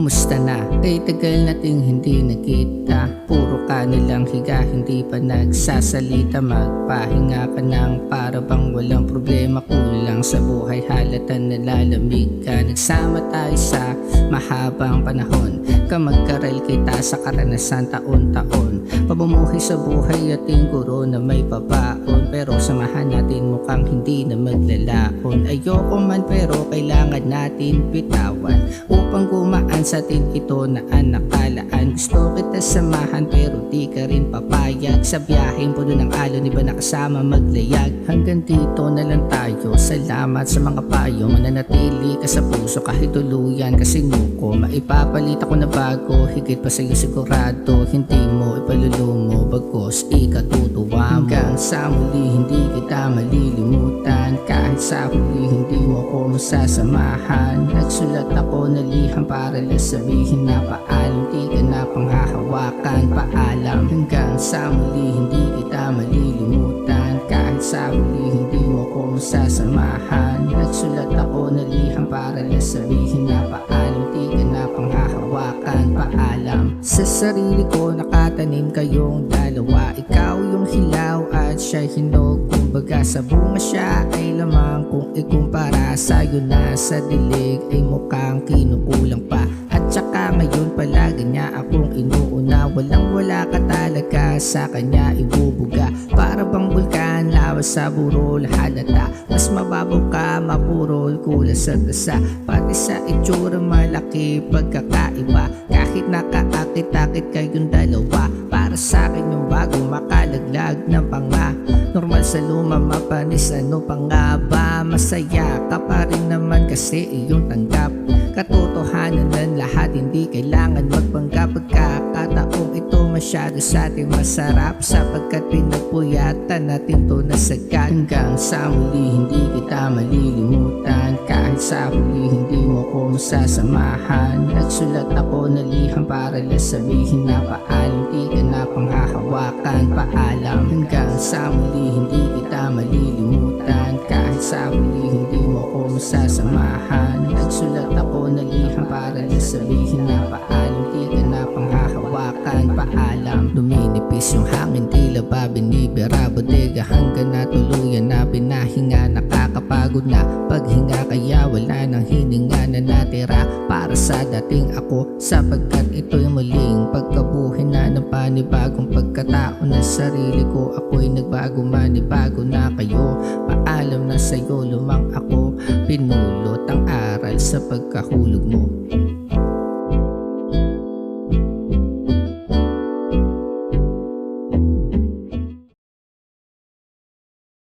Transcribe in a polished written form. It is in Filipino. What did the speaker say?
Kumusta na? Kay tagal nating hindi nakita. Puro ka nilang higa, hindi pa nagsasalita. Magpahinga ka ng para bang walang problema. Kulang sa buhay, halata nalalamig ka. Nagsama tayo sa mahabang panahon. Kamagkaral kita sa karanasan taon-taon. Pabumuhay sa buhay ating guro na may pabaon. Pero samahan natin mukhang hindi na maglalaon. Ayoko man pero kailangan natin bitawan upang gumaan sa atin ito na nakalaan. Gusto kita samahan pero di ka rin papayag. Sa biyaheng puno ng alon, iba nakasama maglayag. Hanggang dito na lang tayo. Salamat sa mga payo. Mananatili ka sa puso kahit tuluyan kasi nuko. Maipapalit ako na bago, higit pa sa'yo sigurado. Hindi mo ipalulumo, bagos ikatutuwa mo. Hanggang sa muli hindi kita malilimutan. Kahit sa huli hindi mo ko masasamahan. Nagsulat ako na liham para lang sabihin na paalam. Di ka na panghahawakan, paalam. Hanggang sa muli hindi kita malilimutan. Kahit sa huli hindi mo ko masasamahan. Nagsulat ako na liham para lang sabihin na paalam. Di ka na panghahawakan, paalam. Sa sarili ko nakatanim kayong dalawa. Ikaw yung hilaw at siya'y hinog. Kumbaga sa bunga siya ay lamang. Kung ikumpara sa'yo na sa dilig ay mukhang kinukulang pa. At saka ngayon palagi niya akong inuuna. Walang wala ka talaga sa kanya ibubuga. Para bang bulkan, lawas sa burol halata. Mas mababaw ka, mapurol, kulas at dasa. Pati sa itsura malaki pagkakaiba. Kahit nakaakit-akit kayong dalawa. Para sa akin yung bago makalaglag ng panga. Normal sa luma mapanis, ano pa nga ba? Masaya ka pa rin naman kasi iyong tanggap. Katotohanan ng lahat, hindi kailangan magpanggap. Pagkakataong ito masyado sa ating masarap, sapagkat pinagpuyatan natin to na sagad. Hanggang sa muli hindi kita malilimutan. Kahit sa huli hindi mo ko masasamahan. Nagsulat ako na liham para lang sabihin na paalam. Di ka na panghahawakan, paalam. Hanggang sa muli hindi kita malilimutan. Kahit sa huli hindi mo ko masasamahan. Nagsulat ako na liham para lang sabihin na paalam. Di ka na panghahawakan, paalam. Luminipis yung hangin, tila ba binibira bodega. Hanggang natuluyan na pinahinga, nakakapagod na paghinga. Kaya wala nang hininga na natira para sa dating ako. Sapagkat ito'y muling pagkabuhay na ng panibagong pagkatao na sarili ko. Ako'y nagbago, manibago na kayo. Paalam na sa'yo, lumang ako. Pinulot ang aral sa pagkahulog mo.